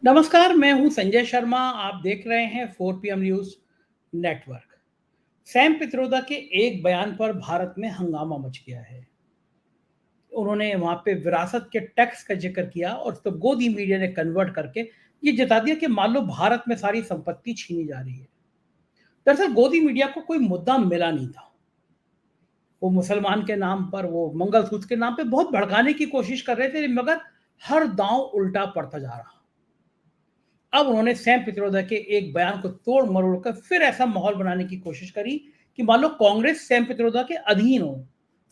नमस्कार, मैं हूं संजय शर्मा। आप देख रहे हैं 4 PM news network. Sam Pitroda के एक बयान पर भारत में हंगामा मच गया है। उन्होंने वहां पे विरासत के टैक्स का जिक्र किया और उसको गोदी मीडिया ने कन्वर्ट करके ये जता दिया कि मान लो भारत में सारी संपत्ति छीनी जा रही है। दरअसल गोदी मीडिया को कोई मुद्दा मिला नहीं था। वो मुसलमान के नाम पर, वो मंगलसूत्र के नाम पे बहुत भड़काने की कोशिश कर रहे थे, मगर हर दांव उल्टा पड़ता जा रहा। अब उन्होंने सैम पित्रोदा के एक बयान को तोड़ मरोड़ कर फिर ऐसा माहौल बनाने की कोशिश करी कि मान लो कांग्रेस सैम पित्रोदा के अधीन हो,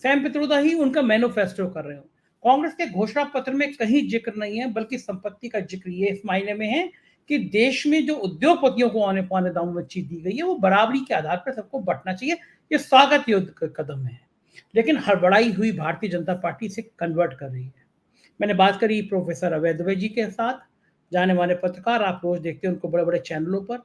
सैम पित्रोदा ही उनका मैनिफेस्टो कर रहे हो। कांग्रेस के घोषणा पत्र में कहीं जिक्र नहीं है, बल्कि संपत्ति का जिक्र ये इस मायने में है कि देश में जो उद्योगपतियों को आने पाने दामों में चीज दी गई है वो बराबरी के आधार पर सबको बंटना चाहिए। ये स्वागत योग्य कदम है, लेकिन हड़बड़ाई हुई भारतीय जनता पार्टी से कन्वर्ट कर रही है। मैंने बात करी प्रोफेसर अभय दुबे जी के साथ, जाने माने पत्रकार, आप रोज देखते हैं उनको बड़े बड़े चैनलों पर,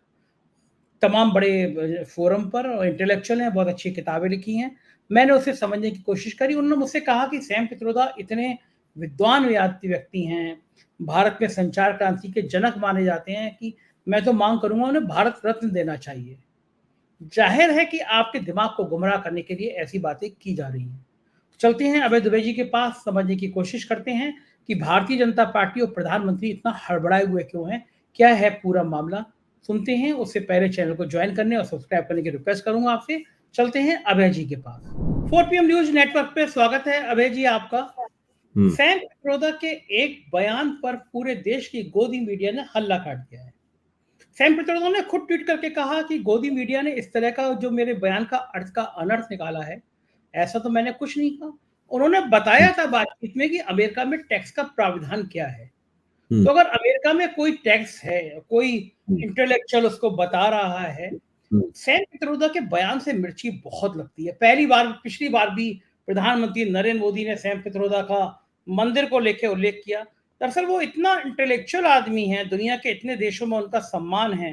तमाम बड़े फोरम पर, और इंटेलेक्चुअल हैं, बहुत अच्छी किताबें लिखी हैं। मैंने उसे समझने की कोशिश करी। उन्होंने मुझसे कहा कि सैम पित्रोदा इतने विद्वान व्यक्ति हैं, भारत में संचार क्रांति के जनक माने जाते हैं, कि मैं तो मांग करूंगा उन्हें भारत रत्न देना चाहिए। जाहिर है कि आपके दिमाग को गुमराह करने के लिए ऐसी बातें की जा रही हैं। चलते हैं अभय दुबे जी के पास, समझने की कोशिश करते हैं कि भारतीय जनता पार्टी और प्रधानमंत्री इतना हड़बड़ाए हुए क्यों हैं, क्या है पूरा मामला। सुनते हैं। उससे पहले चैनल को ज्वाइन करने और सब्सक्राइब करने की रिक्वेस्ट करूंगा आपसे। चलते हैं अभय जी के पास। 4 PM न्यूज नेटवर्क पे स्वागत है अभय जी आपका। सैम पित्रोदा के एक बयान पर पूरे देश की गोदी मीडिया ने हल्ला काट दिया है। सैम पित्रोदा ने खुद ट्वीट करके कहा कि गोदी मीडिया ने इस तरह का जो मेरे बयान का अर्थ का अनर्थ निकाला है, ऐसा तो मैंने कुछ नहीं कहा। उन्होंने बताया था बातचीत में कि अमेरिका में टैक्स का प्रावधान क्या है। तो अगर अमेरिका में कोई टैक्स है, कोई इंटेलेक्चुअल उसको बता रहा है, सैम पित्रोदा के बयान से मिर्ची बहुत लगती है। पिछली बार भी प्रधानमंत्री नरेंद्र मोदी ने सैम पित्रोदा का मंदिर को लेकर उल्लेख किया। दरअसल वो इतना इंटेलेक्चुअल आदमी है, दुनिया के इतने देशों में उनका सम्मान है,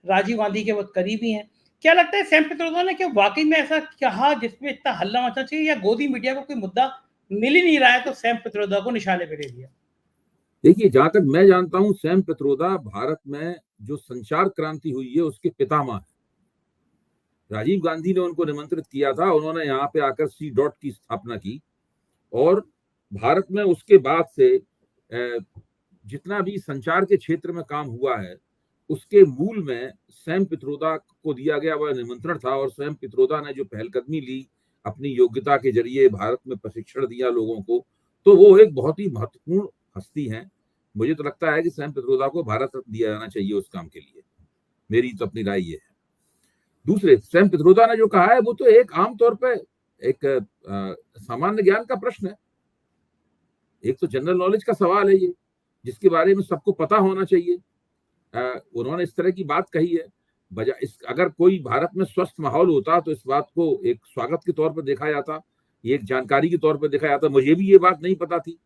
राजीव गांधी के बहुत करीबी हैं। क्या लगता है सैम पित्रोदा ने क्या वाकई में ऐसा कहा जिसमें इतना हल्ला मचना चाहिए, या गोदी मीडिया को कोई मुद्दा मिल ही नहीं रहा है तो सैम पित्रोदा को निशाने पर ले लिया? देखिए, जहां तक मैं जानता हूं, सैम पित्रोदा भारत में जो संचार क्रांति हुई है उसके पितामह हैं। राजीव गांधी ने उनको निमंत्रित किया था, उन्होंने यहाँ पे आकर सी डॉट की स्थापना की, और भारत में उसके बाद से जितना भी संचार के क्षेत्र में काम हुआ है उसके मूल में सैम पित्रोदा को दिया गया वह निमंत्रण था। और सैम पित्रोदा ने जो पहलकदमी ली, अपनी योग्यता के जरिए भारत में प्रशिक्षण दिया लोगों को, तो वो एक बहुत ही महत्वपूर्ण हस्ती हैं। मुझे तो लगता है कि सैम पित्रोदा को भारत रत्न दिया जाना चाहिए उस काम के लिए। मेरी तो अपनी राय ये है। दूसरे, सैम पित्रोदा ने जो कहा है वो तो एक आम तौर पे एक सामान्य ज्ञान का प्रश्न है। एक तो जनरल नॉलेज का सवाल है ये, जिसके बारे में सबको पता होना चाहिए। उन्होंने इस तरह की बात कही है। अगर कोई भारत में स्वस्थ माहौल होता तो इस बात को एक स्वागत के तौर पर देखा जाता, ये एक जानकारी के तौर पर देखा जाता। मुझे भी ये बात नहीं पता थी।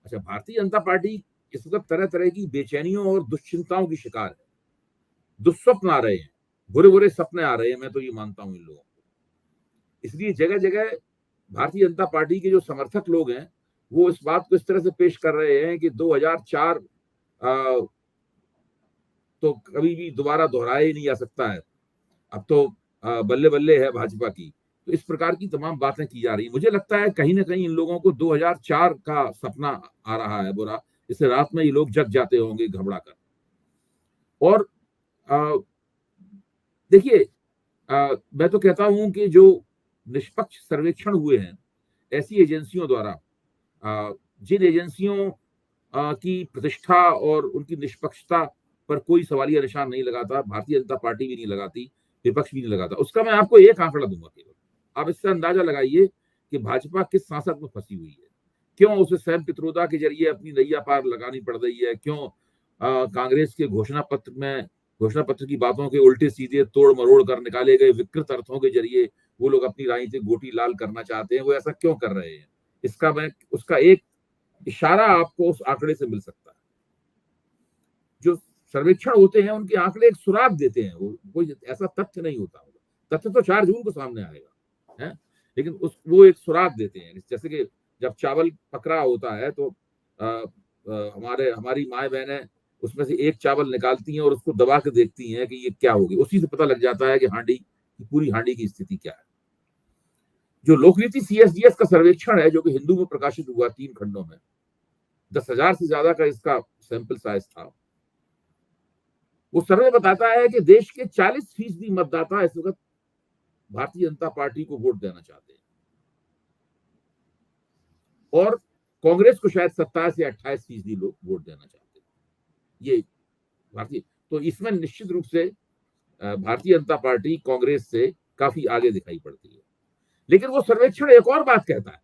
अच्छा, भारतीय जनता पार्टी इस वक्त तरह तरह की बेचैनियों और दुश्चिंताओं की शिकार है। दुस्वप्न आ रहे हैं, बुरे बुरे सपने आ रहे हैं, मैं तो ये मानता हूं इन लोगों को। इसलिए जगह जगह भारतीय जनता पार्टी के जो समर्थक लोग हैं वो इस बात को इस तरह से पेश कर रहे हैं कि 2004 तो कभी भी दोबारा दोहराया ही नहीं जा सकता है, अब तो बल्ले बल्ले है भाजपा की। तो इस प्रकार की तमाम बातें की जा रही है। मुझे लगता है कहीं ना कहीं इन लोगों को 2004 का सपना आ रहा है बुरा, इससे रात में ये लोग जग जाते होंगे घबरा कर। और देखिए, मैं तो कहता हूं कि जो निष्पक्ष सर्वेक्षण हुए हैं ऐसी एजेंसियों द्वारा, जिन एजेंसियों की प्रतिष्ठा और उनकी निष्पक्षता पर कोई सवालिया निशान नहीं लगाता, भारतीय जनता पार्टी भी नहीं लगाती, विपक्ष भी नहीं लगाता, उसका मैं आपको एक आंकड़ा दूंगा केवल। आप इससे अंदाजा लगाइए कि भाजपा किस सांसद में फंसी हुई है, क्यों उसे सैम पित्रोदा के जरिए अपनी नैया पार लगानी पड़ रही है, क्यों कांग्रेस के घोषणा पत्र की बातों के उल्टे सीधे तोड़ मरोड़ कर निकाले गए विकृत अर्थों के जरिए वो लोग अपनी राजनीतिक गोटी लाल करना चाहते हैं। वो ऐसा क्यों कर रहे हैं, उसका एक इशारा आपको उस आंकड़े से मिल सकता है। जो सर्वेक्षण होते हैं उनके आंकड़े एक सुराग देते हैं, वो कोई ऐसा तथ्य नहीं होता। तथ्य तो 4 जून को सामने आएगा है, लेकिन वो एक सुराग देते हैं। जैसे कि जब चावल पक रहा होता है तो हमारी माए बहनें उसमें से एक चावल निकालती हैं और उसको दबा के देखती हैं कि ये क्या होगी। उसी से पता लग जाता है कि पूरी हांडी की स्थिति क्या है। जो लोकनीति CSDS का सर्वेक्षण है, जो कि हिंदू में प्रकाशित हुआ 3 खंडों में, 10,000 से ज्यादा का इसका सैंपल साइज था। वो सर्वे बताता है कि देश के 40% मतदाता इस वक्त भारतीय जनता पार्टी को वोट देना चाहते हैं और कांग्रेस को शायद 27 से 28% लोग वोट देना चाहते हैं। ये भारतीय, तो इसमें निश्चित रूप से भारतीय जनता पार्टी कांग्रेस से काफी आगे दिखाई पड़ती है। लेकिन वो सर्वेक्षण एक और बात कहता है,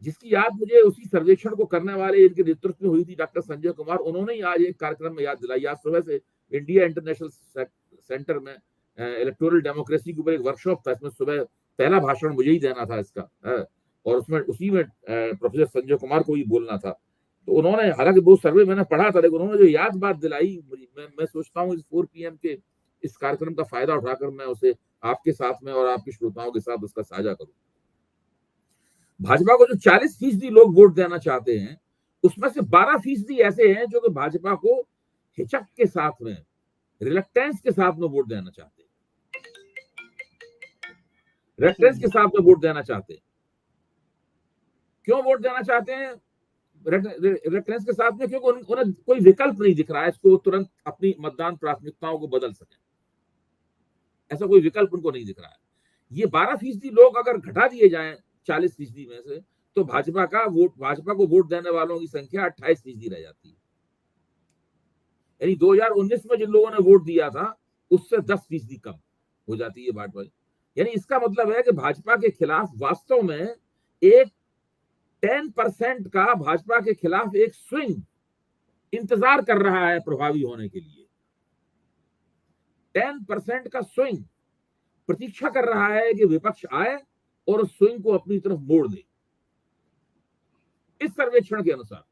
जिसकी याद मुझे उसी सर्वेक्षण को करने वाले इनके नेतृत्व में हुई थी डॉक्टर संजय कुमार। उन्होंने ही आज एक कार्यक्रम में याद दिलाई। आज सुबह से इंडिया इंटरनेशनल सेंटर में इलेक्टोरल डेमोक्रेसी के ऊपर एक वर्कशॉप था। इसमें सुबह पहला भाषण मुझे ही देना था इसका, और उसमें उसी में प्रोफेसर संजय कुमार को ही बोलना था। तो उन्होंने, हालांकि वो सर्वे मैंने पढ़ा था, लेकिन उन्होंने जो याद बात दिलाई, मैं सोचता हूँ इस 4 PM के इस कार्यक्रम का फायदा उठाकर मैं उसे आपके साथ में और आपके श्रोताओं के साथ उसका साझा करूं। भाजपा को जो 40% लोग वोट देना चाहते हैं, उसमें से 12% ऐसे हैं जो कि भाजपा को हिचक के साथ में, रिलक्टेंस के साथ में वोट देना चाहते हैं। रिलक्टेंस के साथ में वोट देना चाहते हैं। क्यों वोट देना चाहते हैं रिलक्टेंस के साथ में? क्योंकि उन्हें कोई विकल्प नहीं दिख रहा है इसको तुरंत अपनी मतदान प्राथमिकताओं को बदल सके। ऐसा कोई विकल्प उनको नहीं दिख रहा है। ये 12% लोग अगर घटा दिए जाएं 40% में से, तो भाजपा को वोट देने वालों की संख्या 28% रह जाती है। यानी 2019 में जिन लोगों ने वोट दिया था उससे 10% कम हो जाती है भाजपा। यानी इसका मतलब है कि भाजपा के खिलाफ वास्तव में एक 10% का, भाजपा के खिलाफ एक स्विंग इंतजार कर रहा है प्रभावी होने के लिए। 10% का स्विंग प्रतीक्षा कर रहा है कि विपक्ष आए और उस स्विंग को अपनी तरफ मोड़ दे। इस सर्वेक्षण के अनुसार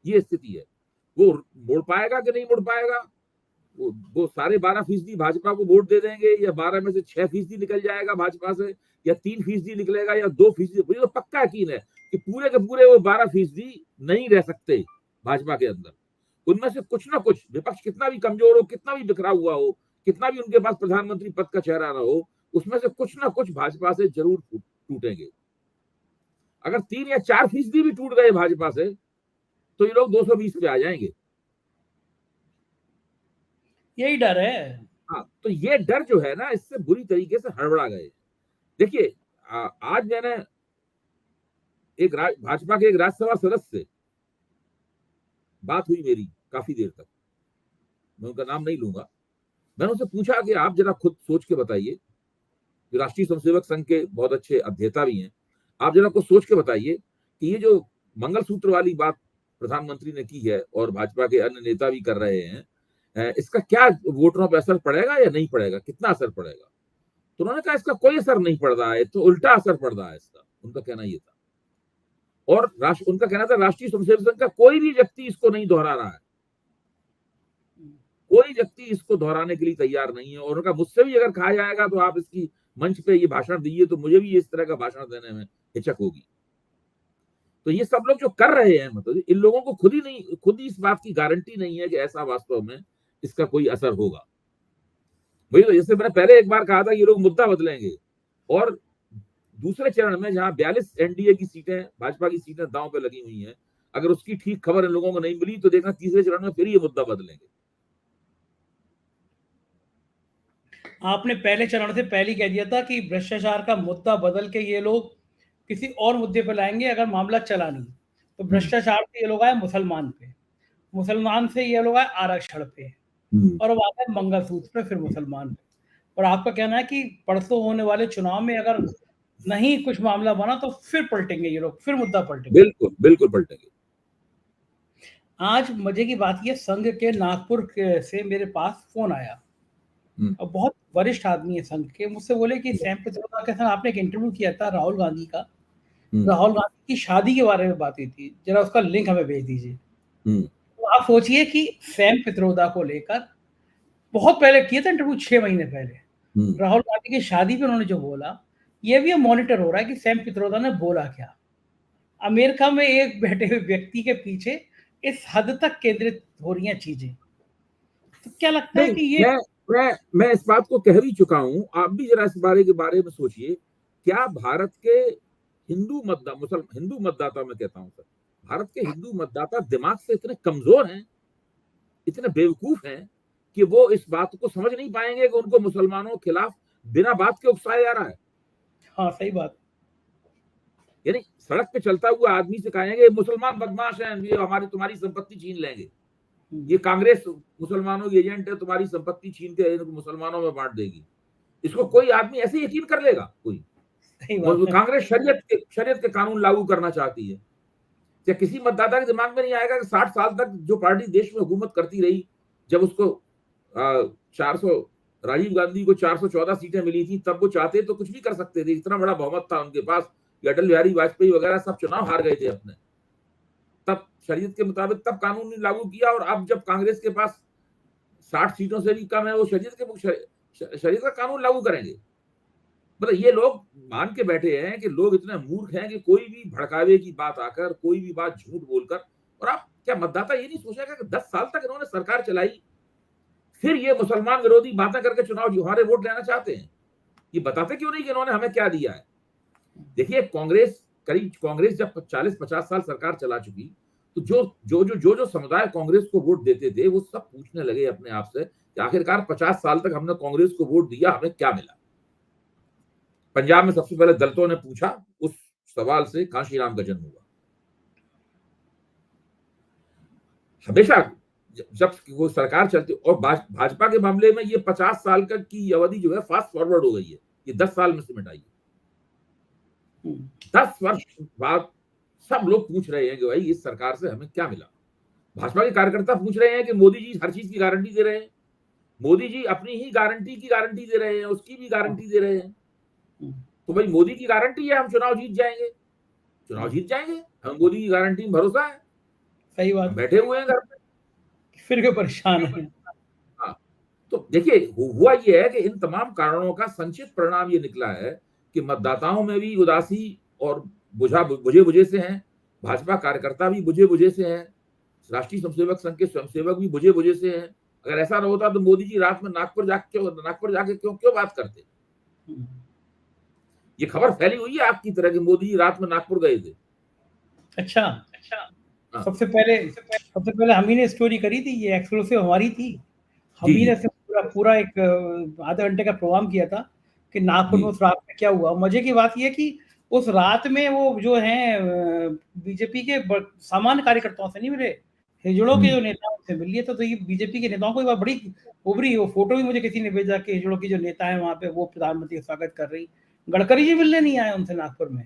ये स्थिति है। वो मोड़ पाएगा कि नहीं मोड़ पाएगा? वो सारे 12% भाजपा को वोट दे देंगे, या 12 में से 6% निकल जाएगा भाजपा से, या 3% निकलेगा, या 2%। मुझे तो पक्का यकीन है कि पूरे के पूरे वो 12% नहीं रह सकते भाजपा के अंदर। उनमें से कुछ ना कुछ, विपक्ष कितना भी कमजोर हो, कितना भी बिखरा हुआ हो, कितना भी उनके पास प्रधानमंत्री पद का चेहरा ना हो, उसमें से कुछ ना कुछ भाजपा से जरूर टूटेंगे। अगर 3 या 4% भी टूट गए भाजपा से, तो ये लोग 220 पे आ जाएंगे। यही डर है। हाँ, तो ये डर जो है ना, इससे बुरी तरीके से हड़बड़ा गए। देखिए, आज मैंने एक भाजपा के एक राज्यसभा सदस्य से बात हुई मेरी काफी देर तक, मैं उनका नाम नहीं लूंगा। मैंने उनसे पूछा कि आप जरा खुद सोच के बताइए, राष्ट्रीय स्वयंसेवक संघ के बहुत अच्छे अध्येता भी हैं, आप जरा कुछ सोच के बताइए कि ये जो मंगलसूत्र वाली बात प्रधानमंत्री ने की है और भाजपा के अन्य नेता भी कर रहे हैं, इसका क्या वोटरों पर असर पड़ेगा या नहीं पड़ेगा, कितना असर पड़ेगा? तो उन्होंने कहा इसका कोई असर नहीं पड़ रहा है, तो उल्टा असर पड़ रहा है इसका। उनका कहना ये था। और उनका कहना था राष्ट्रीय स्वयंसेवक संघ का कोई भी व्यक्ति इसको नहीं दोहरा रहा है, कोई व्यक्ति इसको दोहराने के लिए तैयार नहीं है। और उनका, मुझसे भी अगर कहा जाएगा तो आप इसकी मंच पे ये भाषण दीजिए, तो मुझे भी इस तरह का भाषण देने में हिचक होगी। तो ये सब लोग जो कर रहे हैं, मतलब इन लोगों को खुद ही इस बात की गारंटी नहीं है कि ऐसा वास्तव में इसका कोई असर होगा। वही तो, जैसे मैंने पहले एक बार कहा था, ये लोग मुद्दा बदलेंगे, और दूसरे चरण में जहां 42 एनडीए की सीटें, भाजपा की सीटें दांव पे लगी हुई हैं, अगर उसकी ठीक खबर इन लोगों को नहीं मिली, तो देखना तीसरे चरण में फिर ये मुद्दा बदलेंगे। आपने पहले चरण से पहले कह दिया था कि भ्रष्टाचार का मुद्दा बदल के ये लोग किसी और मुद्दे पर लाएंगे अगर मामला चला नहीं। तो भ्रष्टाचार से ये लोग आए मुसलमान पे, मुसलमान से ये लोग आए आरक्षण पे, और अब आता है मंगलसूत्र पे, फिर मुसलमान पे। और आपका कहना है कि परसों होने वाले चुनाव में अगर नहीं कुछ मामला बना तो फिर पलटेंगे ये लोग, फिर मुद्दा पलटेंगे। बिल्कुल बिल्कुल पलटेंगे। आज मजे की बात यह, संघ के नागपुर से मेरे पास फोन आया, और बहुत वरिष्ठ आदमी है संघ के। मुझसे बोले कि सैम पित्रोदा के साथ आपने एक इंटरव्यू किया था राहुल गांधी का, राहुल गांधी की शादी के बारे में बात हुई थी, जरा उसका लिंक हमें भेज दीजिए। तो आप सोचिए कि सैम पित्रोदा को लेकर बहुत पहले किया था इंटरव्यू, 6 महीने पहले, राहुल गांधी की शादी पे उन्होंने जो बोला, ये भी मॉनिटर हो रहा है कि सैम पित्रोदा ने बोला क्या। अमेरिका में एक बैठे हुए व्यक्ति के पीछे इस हद तक केंद्रित हो रही हैं चीजें। तो क्या लगता है नहीं, कि ये मैं इस बात को कह भी चुका हूं, आप भी जरा इस बारे में सोचिए। क्या भारत के हिंदू मतदाता, मैं कहता हूं सर, भारत के हिंदू मतदाता दिमाग से इतने कमजोर हैं, इतने बेवकूफ हैं कि वो इस बात को समझ नहीं पाएंगे कि उनको मुसलमानों के खिलाफ बिना बात के उकसाया जा रहा है। हाँ, सही बात। यानी सड़क पे चलता हुआ आदमी से कहेंगे मुसलमान बदमाश हैं, ये तुम्हारी संपत्ति छीन लेंगे, ये कांग्रेस मुसलमानों की एजेंट है, तुम्हारी संपत्ति छीन के मुसलमानों में बांट देगी। इसको कोई आदमी ऐसे यकीन कर लेगा? कोई? कांग्रेस शरीयत के कानून लागू करना चाहती है। क्या किसी मतदाता के दिमाग में नहीं आएगा कि 60 साल तक जो पार्टी देश में हुकूमत करती रही, जब उसको 400 राजीव गांधी को 414 सीटें मिली थी, तब वो चाहते तो कुछ भी कर सकते थे, इतना बड़ा बहुमत था उनके पास। अटल बिहारी वाजपेयी वगैरह सब चुनाव हार गए थे अपने, तब शरीयत के मुताबिक तब कानून लागू किया। और अब जब कांग्रेस के पास 60 सीटों से भी कम है, वो शरीयत का कानून लागू करेंगे। मतलब ये लोग मान के बैठे हैं कि लोग इतने मूर्ख हैं कि कोई भी भड़कावे की बात आकर, कोई भी बात झूठ बोलकर। और आप क्या मतदाता ये नहीं सोचेगा कि 10 साल तक इन्होंने सरकार चलाई, फिर ये मुसलमान विरोधी बातें करके चुनाव हमारे वोट लेना चाहते हैं? ये बताते क्यों नहीं कि इन्होंने हमें क्या दिया है? देखिए, कांग्रेस जब 40-50 साल सरकार चला चुकी, तो जो समुदाय कांग्रेस को वोट देते थे, वो सब पूछने लगे अपने आप से कि आखिरकार 50 साल तक हमने कांग्रेस को वोट दिया, हमें क्या मिला? पंजाब में सबसे पहले दलितों ने पूछा, उस सवाल से कांशीराम का जन्म हुआ। हमेशा जब वो सरकार चलती, और भाजपा के मामले में ये 50 साल की अवधि जो है फास्ट फॉरवर्ड हो गई है, ये 10 साल में सिमट आई है। 10 वर्ष बाद सब लोग पूछ रहे हैं कि भाई इस सरकार से हमें क्या मिला। भाजपा के कार्यकर्ता पूछ रहे हैं कि मोदी जी हर चीज की गारंटी दे रहे हैं, मोदी जी अपनी ही गारंटी की गारंटी दे रहे हैं, उसकी भी गारंटी दे रहे हैं। तो भाई मोदी की गारंटी है हम चुनाव जीत जाएंगे, हम मोदी की गारंटी में भरोसा है। सही बात। बैठे हुए हैं घर पे, फिर क्यों परेशान है? हाँ, तो देखिए हुआ ये है कि इन तमाम कारणों का संचित परिणाम ये निकला है कि मतदाताओं में भी उदासी और बुझे से हैं, भाजपा कार्यकर्ता भी बुझे से हैं, राष्ट्रीय स्वयंसेवक संघ के स्वयंसेवक भी बुझे से हैं। अगर ऐसा न होता तो मोदी जी रात में नागपुर जाके क्यों बात करते? ये खबर फैली हुई है आपकी तरह कि मोदी जी रात में नागपुर गए थे। अच्छा, हाँ। सबसे पहले हम ही ने स्टोरी करी थी, ये एक्सक्लूसिव हमारी थी। हम ही ने पूरा एक आधे घंटे का प्रोग्राम किया था कि नागपुर में उस रात में क्या हुआ। मजे की बात यह कि उस रात में वो जो है बीजेपी के सामान्य कार्यकर्ताओं से नहीं मिले, हिजड़ों के जो नेताओं से मिल लिए। तो ये बीजेपी के नेताओं को बड़ी उभरी, वो फोटो भी मुझे किसी ने भेजा कि हिजड़ों की जो नेता है वहां पे वो प्रधानमंत्री का स्वागत कर रही। गडकरी जी मिलने नहीं आए उनसे नागपुर में।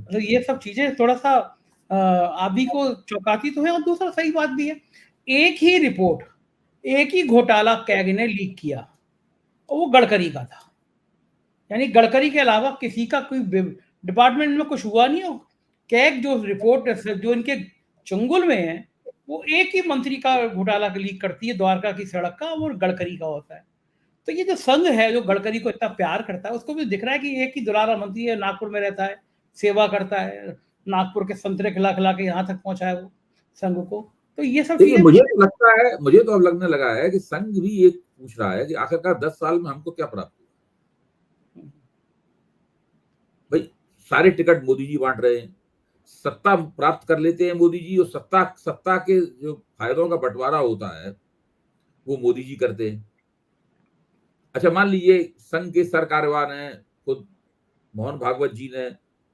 तो ये सब चीजें थोड़ा सा आप ही को चौंकाती तो है। और दूसरा सही बात भी है, एक ही रिपोर्ट, एक ही घोटाला कैग ने लीक किया और वो गडकरी का था। यानी गडकरी के अलावा किसी का कोई डिपार्टमेंट में कुछ हुआ नहीं हो। कैग जो रिपोर्ट जो इनके चंगुल में है, वो एक ही मंत्री का घोटाला लीक करती है, द्वारका की सड़क का, वो गडकरी का होता है। तो ये जो संघ है जो गडकरी को इतना प्यार करता है, उसको भी दिख रहा है कि एक ही दुलारा मंत्री है, नागपुर में रहता है, सेवा करता है, नागपुर के संतरे खिला के यहाँ तक पहुंचा है वो संघ को। तो ये सब चीजें मुझे तो अब लगने लगा है कि संघ भी एक पूछ रहा है कि आखिरकार 10 साल में हमको क्या प्राप्त हुआ? भाई सारे टिकट मोदी जी बांट रहे हैं, सत्ता प्राप्त कर लेते हैं मोदी जी, और सत्ता के जो फायदों का बंटवारा होता है वो मोदी जी करते हैं। अच्छा, मान लीजिए संघ के सरकारवान है, खुद मोहन भागवत जी ने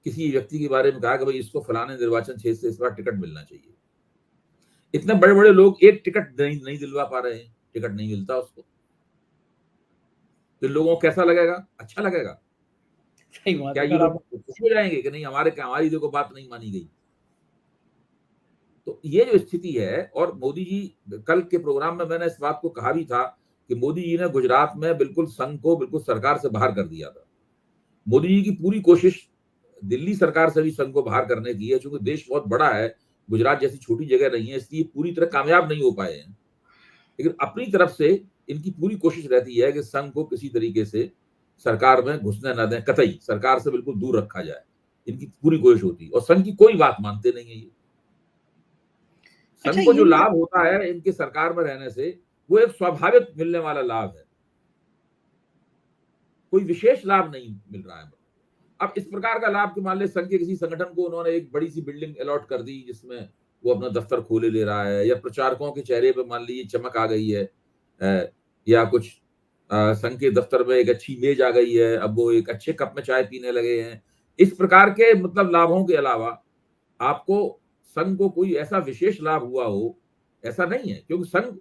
किसी व्यक्ति के बारे में कहा कि भाई इसको फलाने निर्वाचन क्षेत्र से इस बार टिकट मिलना चाहिए। इतने बड़े बड़े लोग एक टिकट नहीं दिलवा पा रहे हैं, टिकट नहीं मिलता उसको, तो लोगों को कैसा लगेगा? अच्छा लगेगा? सही बात। क्या ये लोग खुश हो जाएंगे कि नहीं हमारी देखो बात नहीं मानी गई? तो ये जो स्थिति है, और मोदी जी कल के प्रोग्राम में मैंने इस बात को कहा भी था कि मोदी जी ने गुजरात में बिल्कुल संघ को बिल्कुल सरकार से बाहर कर दिया था। मोदी जी की पूरी कोशिश दिल्ली सरकार से भी संघ को बाहर करने की है, क्योंकि देश बहुत बड़ा है, गुजरात जैसी छोटी जगह नहीं है, इसलिए पूरी तरह कामयाब नहीं हो पाए हैं। लेकिन अपनी तरफ से इनकी पूरी कोशिश रहती है कि संघ को किसी तरीके से सरकार में घुसने न दें, कतई सरकार से बिल्कुल दूर रखा जाए, इनकी पूरी कोशिश होती है। और संघ की कोई बात मानते नहीं है ये। संघ को जो लाभ होता है इनके सरकार में रहने से, वो एक स्वाभाविक मिलने वाला लाभ है, कोई विशेष लाभ नहीं मिल रहा है। अब इस प्रकार का लाभ कि मान ले संघ के किसी संगठन को उन्होंने एक बड़ी सी बिल्डिंग अलॉट कर दी जिसमें वो अपना दफ्तर खोले ले रहा है, या प्रचारकों के चेहरे पे मान लीजिए चमक आ गई है, या कुछ संघ के दफ्तर में एक अच्छी मेज आ गई है, अब वो एक अच्छे कप में चाय पीने लगे हैं। इस प्रकार के मतलब लाभों के अलावा आपको संघ को कोई ऐसा विशेष लाभ हुआ हो, ऐसा नहीं है। क्योंकि संघ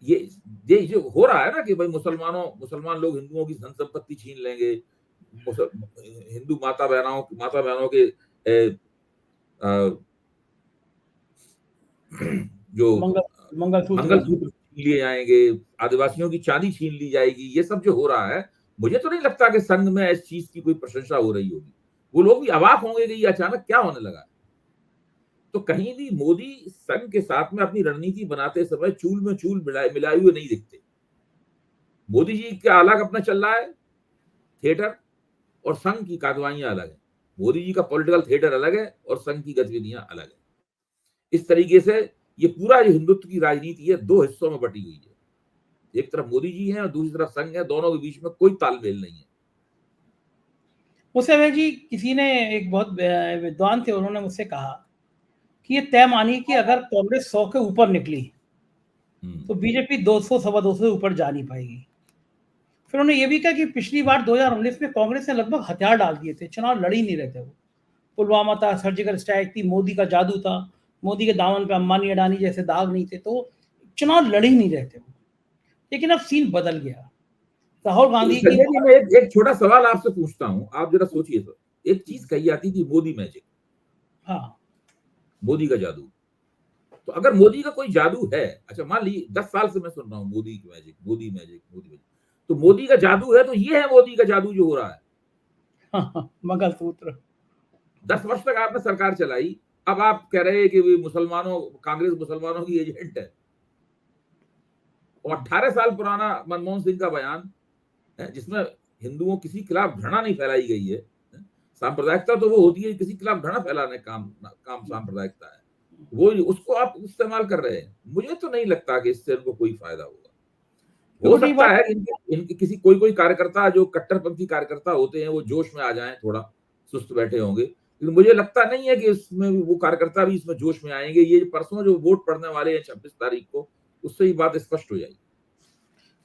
ये जो हो रहा है ना कि भाई मुसलमान लोग हिंदुओं की धन संपत्ति छीन लेंगे, हिंदू माता बहनों के जो मंगलसूत्र छीन लिए जाएंगे, आदिवासियों की चांदी छीन ली जाएगी, ये सब जो हो रहा है, मुझे तो नहीं लगता कि संघ में इस चीज की कोई प्रशंसा हो रही होगी। वो लोग भी अवाक होंगे कि ये अचानक क्या होने लगा। तो कहीं भी मोदी संघ के साथ में अपनी रणनीति बनाते समय चूल में चूल मिलाए हुए नहीं दिखते। मोदी जी का अलग अपना चल रहा है थिएटर, और संघ की कार्रवाइयां अलग है। मोदी जी का पॉलिटिकल थिएटर अलग है और संघ की गतिविधियां अलग है। इस तरीके से ये पूरा जो हिंदुत्व की राजनीति है, दो हिस्सों में बटी हुई है। एक तरफ मोदी जी हैं और दूसरी तरफ संघ है, दोनों के बीच में कोई तालमेल नहीं है। मुझसे जी किसी ने, एक बहुत विद्वान थे, उन्होंने मुझसे कहा कि ये तय मानिए कि अगर कांग्रेस 100 के ऊपर निकली तो बीजेपी 200 सवा 200 से ऊपर जा नहीं पाएगी। फिर उन्होंने ये भी कहा कि पिछली बार 2019 में कांग्रेस ने लगभग हथियार डाल दिए थे, चुनाव लड़ ही नहीं रहे थे। वो पुलवामा था, सर्जिकल स्ट्राइक थी, मोदी का जादू था, मोदी के दामन पे अंबानी अडानी जैसे दाग नहीं थे, तो चुनाव लड़ ही नहीं रहे थे। लेकिन अब सीन बदल गया। राहुल गांधी की मैं एक छोटा सवाल आपसे पूछता हूं, आप जरा सोचिए। तो एक चीज कही जाती थी मोदी मैजिक, हाँ, मोदी का जादू। तो अगर मोदी का कोई जादू है, अच्छा मान लीजिए 10 साल से मैं सुन रहा हूँ मोदी की magic, Modi magic, Modi magic, तो मोदी का जादू है, तो ये है मोदी का जादू जो हो रहा है। मंगलसूत्र 10 वर्ष तक आपने सरकार चलाई, अब आप कह रहे हैं कि कांग्रेस मुसलमानों की एजेंट है। और 18 साल पुराना मनमोहन सिंह का बयान है जिसमें हिंदुओं किसी के खिलाफ घृणा नहीं फैलाई गई है। सांप्रदायिकता तो वो होती है किसी के खिलाफ घृणा फैलाने काम सांप्रदायिकता है, वो उसको आप इस्तेमाल कर रहे हैं। मुझे तो नहीं लगता कि इससे उनको कोई फायदा होगा। हो सकता है इनके किसी कोई कार्यकर्ता, जो कट्टरपंथी कार्यकर्ता होते हैं, वो जोश में आ जाएं, थोड़ा सुस्त बैठे होंगे, लेकिन मुझे लगता नहीं है कि इसमें वो कार्यकर्ता भी इसमें जोश में आएंगे। ये परसों जो वोट पड़ने वाले हैं 26 तारीख को, उससे ही बात स्पष्ट हो जाएगी।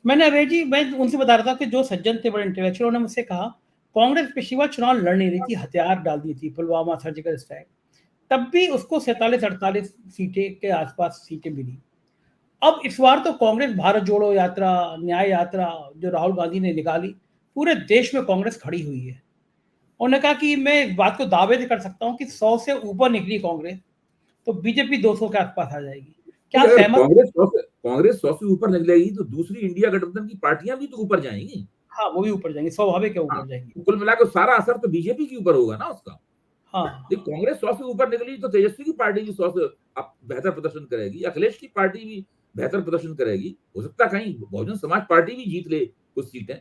मैं उनसे बता रहा था कि जो सज्जन थे, बड़े इंटेलेक्चुअल, उन्होंने मुझसे कहा कांग्रेस पिछली बार चुनाव लड़ नहीं रही थी, हथियार डाल दी थी, पुलवामा, सर्जिकल स्ट्राइक, तब भी उसको 47-48 सीटें के आसपास सीटें मिली। अब इस बार तो कांग्रेस भारत जोड़ो यात्रा, न्याय यात्रा जो राहुल गांधी ने निकाली, पूरे देश में कांग्रेस खड़ी हुई है। उन्होंने कहा कि मैं इस बात को दावे से कर सकता हूं कि 100 से ऊपर निकली कांग्रेस तो बीजेपी 200 के आसपास आ जाएगी। क्या कांग्रेस 100 से ऊपर निकलेगी तो दूसरी इंडिया गठबंधन की पार्टियां भी तो ऊपर जाएंगी। हाँ, वो भी ऊपर जाएंगी, स्वाभाविक है, ऊपर जाएंगी। कुल मिलाकर सारा असर तो बीजेपी के ऊपर होगा ना उसका। हाँ, कांग्रेस 100 से ऊपर निकली तो तेजस्वी की पार्टी भी 100 से बेहतर प्रदर्शन करेगी, अखिलेश की पार्टी भी बेहतर प्रदर्शन करेगी। हो सकता है कहीं बहुजन समाज पार्टी भी जीत ले कुछ सीटें।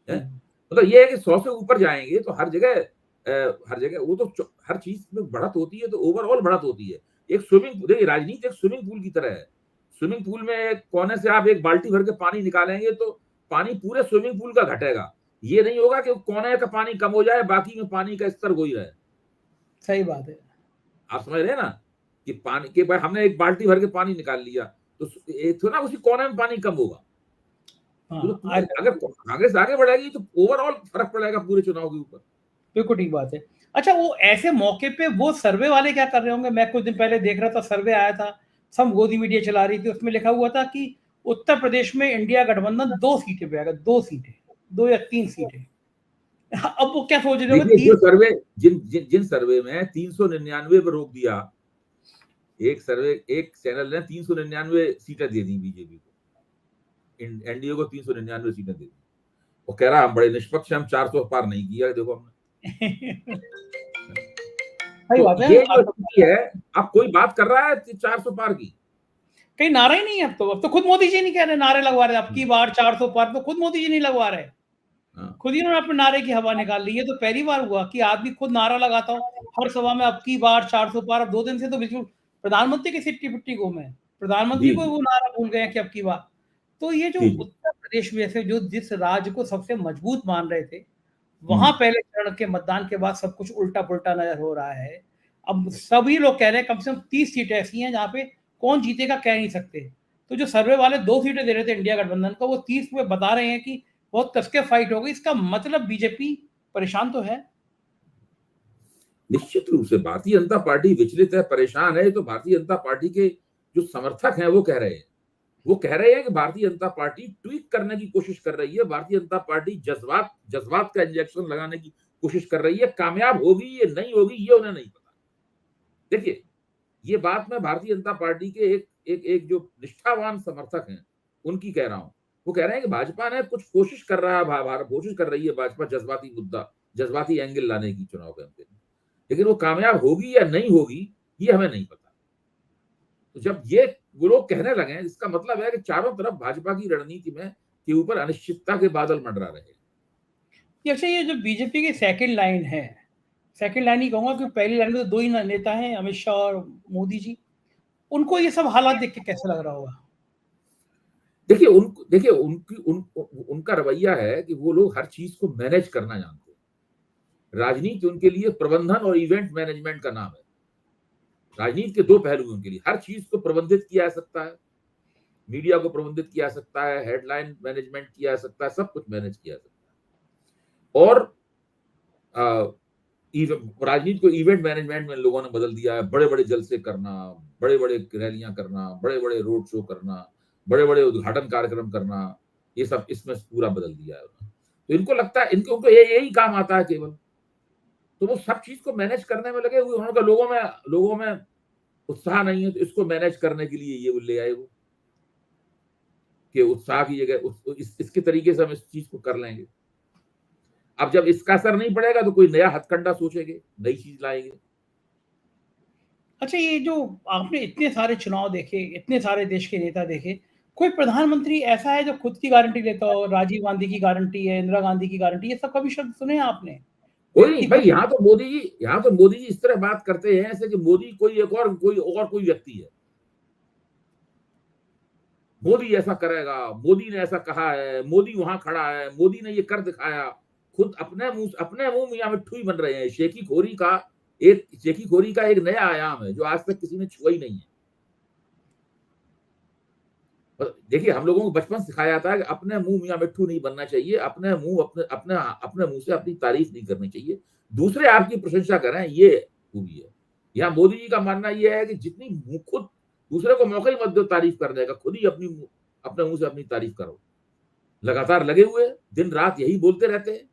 मतलब ये है कि 100 से ऊपर जाएंगे तो हर जगह वो तो हर चीज में बढ़त होती है, तो ओवरऑल बढ़त होती है। एक देखिए राजनीति एक स्विमिंग पूल की तरह है। स्विमिंग पूल में कोने से आप एक बाल्टी भर के पानी निकालेंगे तो पानी पूरे स्विमिंग पूल का घटेगा। ये नहीं होगा कि कोने का पानी कम हो जाए, बाकी में पानी का स्तर वही रहे। सही बात है, आप समझ रहे हैं ना कि पानी के बाद हमने एक बाल्टी भर के पानी निकाल लिया तो ना उसी कोने में पानी कम होगा। तो अगर कांग्रेस आगे बढ़ेगी तो ओवरऑल फर्क पड़ेगा पूरे चुनाव के ऊपर। बिल्कुल ठीक बात है। अच्छा, वो ऐसे मौके पे वो सर्वे वाले क्या कर रहे होंगे? मैं कुछ दिन पहले देख रहा था, सर्वे आया था, सब गोदी मीडिया चला रही थी, उसमें लिखा हुआ था कि उत्तर प्रदेश में इंडिया गठबंधन 2 सीटें पे आएगा, 2 सीटें, 2 या 3 सीटें। अब वो क्या सोच रहे होंगे? जो सर्वे जिन सर्वे में 399 पे रोक दिया, एक चैनल ने 399 सीटें दे दी बीजेपी को, एनडीए को 399 सीटें दे दी। वो कह रहा हम बड़े निष्पक्ष, हम 400 पार नहीं किया, देखो हमने। तो ये जो स्थिति है, अब कोई बात कर रहा है 400 पार की, कहीं नारा ही नहीं है। अब तो खुद मोदी जी नहीं कह रहे, नारे लगवा रहे, अब की बार 400 पार तो खुद मोदी जी नहीं लगवा रहे, खुद ही उन्होंने अपने नारे की हवा निकाल ली है। तो पहली बार हुआ कि आदमी खुद नारा लगाता हूँ हर सभा में, अब की बार 400 पार। अब 2 दिन से तो बिल्कुल प्रधानमंत्री की सिट्टी पिट्टी गुम है, प्रधानमंत्री जी को वो नारा भूल गए हैं कि अब की बार। तो ये जो जी जी। उत्तर प्रदेश में से जो जिस राज्य को सबसे मजबूत मान रहे थे, वहाँ पहले चरण के मतदान के बाद सब कुछ उल्टा-पुल्टा नज़र हो रहा है। अब सभी लोग कह रहे हैं कम से कम 30 सीटें ऐसी हैं जहाँ पे कौन जीतेगा कह नहीं सकते। तो जो सर्वे वाले 2 सीटें दे रहे थे इंडिया गठबंधन को, वो 30 में बता रहे हैं कि बहुत कस के फाइट होगी। इसका मतलब बीजेपी परेशान तो है। निश्चित रूप से भारतीय जनता पार्टी विचलित है, परेशान है। तो भारतीय जनता पार्टी के जो समर्थक हैं वो कह रहे हैं, कि भारतीय जनता पार्टी ट्वीक करने की कोशिश कर रही है, भारतीय जनता पार्टी जज्बात का इंजेक्शन लगाने की कोशिश कर रही है। कामयाब होगी या नहीं होगी ये उन्हें नहीं पता। देखिए, ये बात मैं भारतीय जनता पार्टी के एक जो निष्ठावान समर्थक हैं उनकी कह रहा हूं। वो कह रहे हैं कि भाजपा ने कुछ कोशिश कर रहा है, कोशिश कर रही है भाजपा जज्बाती एंगल लाने की चुनाव कैंपेन में, लेकिन वो कामयाब होगी या नहीं होगी ये हमें नहीं पता। तो जब ये वो लोग कहने लगे हैं, इसका मतलब है कि चारों तरफ भाजपा की रणनीति में के ऊपर अनिश्चितता के बादल मंडरा रहे हैं। अच्छा, ये जो बीजेपी की सेकंड लाइन है, सेकंड लाइन ही कहूँगा क्योंकि पहली लाइन में तो 2 ही न नेता हैं, अमित शाह और मोदी जी। उनको ये सब हालात देख के कैसा लग रहा होगा? देखिए उनका रवैया है कि वो लोग हर चीज को मैनेज करना जानते हैं। राजनीति उनके लिए प्रबंधन और इवेंट मैनेजमेंट का नाम है। राजनीति के 2 पहलू हैं उनके लिए। हर चीज को प्रबंधित किया जा सकता है, मीडिया को प्रबंधित किया जा सकता है, हेडलाइन मैनेजमेंट किया जा सकता है, सब कुछ मैनेज किया जा सकता है। और राजनीति को इवेंट मैनेजमेंट में लोगों ने बदल दिया है। बड़े बड़े जलसे करना, बड़े बड़े रैलियां करना, बड़े बड़े रोड शो करना, बड़े बड़े उद्घाटन कार्यक्रम करना, ये सब इसमें पूरा बदल दिया है उन्होंने। तो इनको लगता है उनको यही काम आता है केवल। तो वो सब चीज को मैनेज करने में लगे हुए। उन्होंने कहा लोगों में उत्साह नहीं है, तो इसको मैनेज करने के लिए ये ले आए वो, कि उत्साह की जगह इसके तरीके से हम इस चीज को कर लेंगे। अब जब इसका असर नहीं पड़ेगा तो कोई नया हथकंडा सोचेंगे, नई चीज लाएंगे। अच्छा, ये जो आपने इतने सारे चुनाव देखे, इतने सारे देश के नेता देखे, कोई प्रधानमंत्री ऐसा है जो खुद की गारंटी लेता हो? राजीव गांधी की गारंटी है, इंदिरा गांधी की गारंटी, ये सब कभी शब्द सुने हैं आपने? कोई नहीं भाई, व्यक्तिगत यहाँ तो मोदी जी इस तरह बात करते हैं ऐसे कि मोदी कोई कोई व्यक्ति है। मोदी ऐसा करेगा, मोदी ने ऐसा कहा है, मोदी वहां खड़ा है, मोदी ने ये कर दिखाया। खुद अपने मुंह मियां मिट्ठू ही बन रहे हैं। शेखी खोरी का एक नया आयाम है जो आज तक किसी ने छुआ ही नहीं है। देखिए, हम लोगों को बचपन सिखाया जाता है कि अपने मुंह मियां मिट्ठू नहीं बनना चाहिए, अपने मुंह से अपनी तारीफ नहीं करनी चाहिए, दूसरे आपकी प्रशंसा करें, ये खूबी है। यहाँ मोदी जी का मानना यह है कि जितनी खुद दूसरे को मौका ही मत दो तारीफ करने का, खुद ही अपने मुंह से अपनी तारीफ करो। लगातार लगे हुए दिन रात यही बोलते रहते हैं।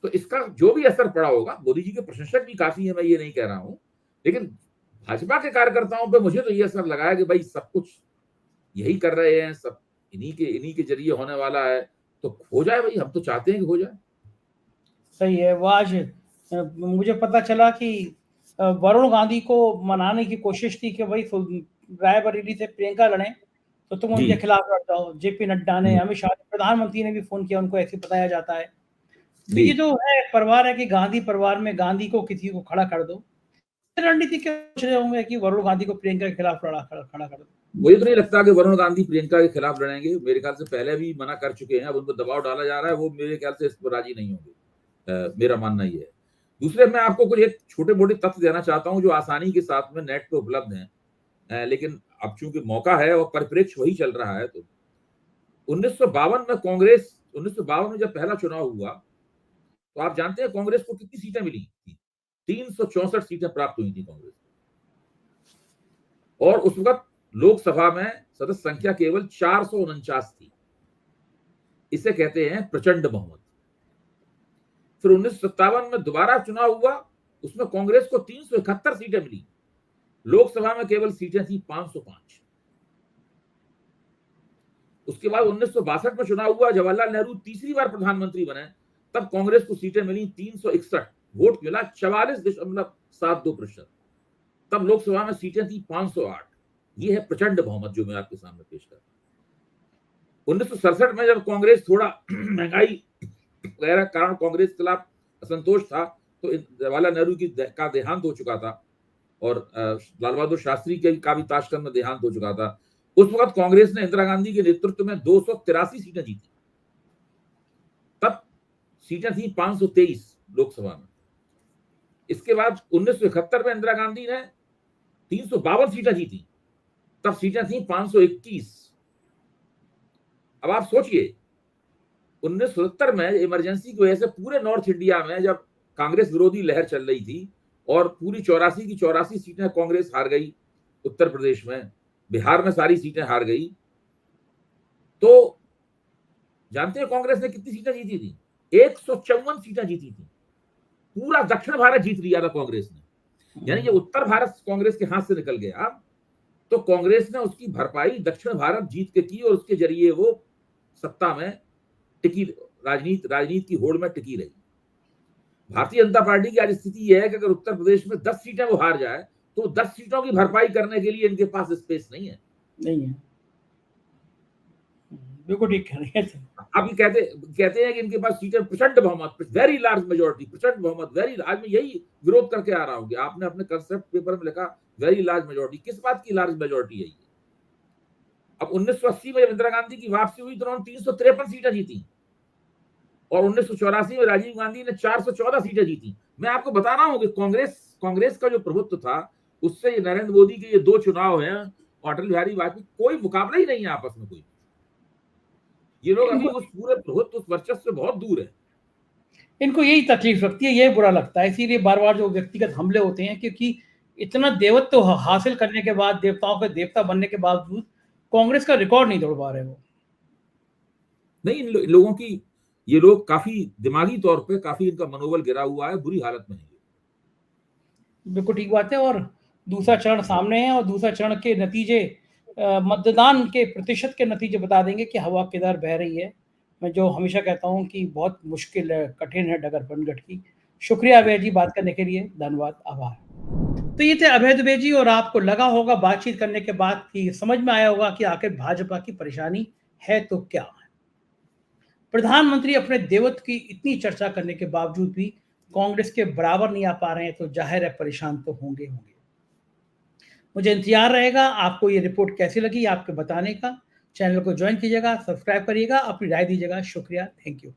तो इसका जो भी असर पड़ा होगा, मोदी जी के प्रशंसक भी काफी है, मैं ये नहीं कह रहा हूं, लेकिन भाजपा के कार्यकर्ताओं पे मुझे तो ये असर लगा है कि भाई सब कुछ यही कर रहे हैं, सब इन्हीं के जरिए होने वाला है, तो हो जाए भाई, हम तो चाहते हैं कि हो जाए। सही है। वो आज मुझे पता चला कि वरुण गांधी को मनाने की कोशिश थी कि भाई रायबरेली से प्रियंका लड़ें तो तुम जी उनके खिलाफ लड़ जाओ। जेपी नड्डा ने, अमित शाह ने, प्रधानमंत्री ने भी फोन किया उनको, ऐसे बताया जाता है। तो जी। ये जो है परिवार है कि गांधी परिवार में गांधी को किसी को खड़ा कर दो, रणनीति क्या सोच रहे होंगे कि वरुण गांधी को प्रियंका के खिलाफ खड़ा कर दो? मुझे तो नहीं लगता कि वरुण गांधी प्रियंका के खिलाफ लड़ेंगे। मेरे ख्याल से पहले भी मना कर चुके हैं, अब उनको दबाव डाला जा रहा है, वो मेरे ख्याल से इस पर राजी नहीं होंगे। मेरा मानना ये है। दूसरे, मैं आपको कुछ एक छोटे मोटे तथ्य देना चाहता हूं जो आसानी के साथ में नेट पे उपलब्ध हैं, लेकिन अब चूंकि मौका है और परिप्रेक्ष्य वही चल रहा है, तो 1952 में जब पहला चुनाव हुआ तो आप जानते हैं कांग्रेस को कितनी सीटें मिली थी? 364 सीटें प्राप्त हुई थी कांग्रेस को। और उस वक्त लोकसभा में सदस्य संख्या केवल 449 थी। इसे कहते हैं प्रचंड बहुमत। फिर 1957 में दोबारा चुनाव हुआ, उसमें कांग्रेस को 371 सीटें मिली, लोकसभा में केवल सीटें थी 505। उसके बाद 1962 में चुनाव हुआ, जवाहरलाल नेहरू तीसरी बार प्रधानमंत्री बने, तब कांग्रेस को सीटें मिली 361, वोट मिला 44.72%। तब लोकसभा में सीटें थी 508। ये है प्रचंड बहुमत जो मैं आपके सामने पेश कर रहा हूं। 1967 में जब कांग्रेस थोड़ा महंगाई वगैरह कारण कांग्रेस के खिलाफ असंतोष था, तो जवाहरलाल नेहरू का देहांत हो चुका था, और लाल बहादुर शास्त्री का भी ताशकंद में देहांत हो चुका था। उस वक्त कांग्रेस ने इंदिरा गांधी के नेतृत्व में 283 सीटें जीती। तब सीटें थी 523 लोकसभा में। इसके बाद 1971 में इंदिरा गांधी ने 352 सीटें जीती। तब सीटें थी 521। अब आप सोचिए 1970 में इमरजेंसी की वजह से पूरे नॉर्थ इंडिया में जब कांग्रेस विरोधी लहर चल रही थी और पूरी 84 की 84 सीटें कांग्रेस हार गई, उत्तर प्रदेश में, बिहार में सारी सीटें हार गई, तो जानते हैं कांग्रेस ने कितनी सीटें जीती थी? 154 सीटें जीती थी। पूरा दक्षिण भारत जीत लिया था कांग्रेस ने। यानी ये उत्तर भारत कांग्रेस के हाथ से निकल गया, तो कांग्रेस ने उसकी भरपाई दक्षिण भारत जीत के की और उसके जरिए वो सत्ता में टिकी, राजनीति की होड़ में टिकी रही। भारतीय जनता पार्टी की आज स्थिति यह है कि अगर उत्तर प्रदेश में 10 सीटें वो हार जाए तो 10 सीटों की भरपाई करने के लिए इनके पास स्पेस नहीं है। बिल्कुल ठीक कह रहे हैं। अभी कहते हैं कि इनके पास सीटें प्रचंड बहुमत, वेरी लार्ज मेजोरिटी, प्रचंड बहुमत, वेरी। आज मैं यही विरोध करके आ रहा हूं कि आपने अपने कंसेप्ट पेपर में लिखा वेरी लार्ज मेजोरिटी। किस बात की लार्ज मेजोरिटी है ये? अब 1980 में जब इंदिरा गांधी की वापसी हुई तो उन्होंने 353 सीटें जीती और 1984 में राजीव गांधी ने 414 सीटें जीती। मैं आपको बता रहा हूं कि कांग्रेस का जो प्रभुत्व था उससे नरेंद्र मोदी के ये 2 चुनाव हैं और अटल बिहारी वाजपेयी, कोई मुकाबला ही नहीं है आपस में कोई। ये लोग अभी उस पूरे प्रभुत्व, उस वर्चस्व से बहुत दूर है। इनको यही तकलीफ लगती है, यही बुरा लगता है, इसीलिए बार बार जो व्यक्तिगत हमले होते हैं, क्योंकि इतना देवत्व हासिल करने के बाद, देवताओं के देवता बनने के बावजूद कांग्रेस का रिकॉर्ड नहीं तोड़ पा रहे वो। नहीं, लोगों की, ये लोग काफी दिमागी तौर पे काफी इनका मनोबल गिरा हुआ है, बुरी हालत में है। बिल्कुल ठीक बात है। और दूसरा चरण सामने है और दूसरा चरण के नतीजे, मतदान के प्रतिशत के नतीजे बता देंगे कि हवा किधर बह रही है। मैं जो हमेशा कहता हूं कि बहुत मुश्किल है, कठिन है डगर बनगट की। शुक्रिया अभय जी बात करने के लिए, धन्यवाद, आभार। तो ये थे अभय दुबे जी, और आपको लगा होगा बातचीत करने के बाद कि समझ में आया होगा कि आखिर भाजपा की परेशानी है तो क्या है। प्रधानमंत्री अपने देवत्व की इतनी चर्चा करने के बावजूद भी कांग्रेस के बराबर नहीं आ पा रहे हैं, तो जाहिर है परेशान तो होंगे। मुझे इंतजार रहेगा आपको ये रिपोर्ट कैसी लगी आपके बताने का। चैनल को ज्वाइन कीजिएगा, सब्सक्राइब करिएगा, अपनी राय दीजिएगा। शुक्रिया, थैंक यू।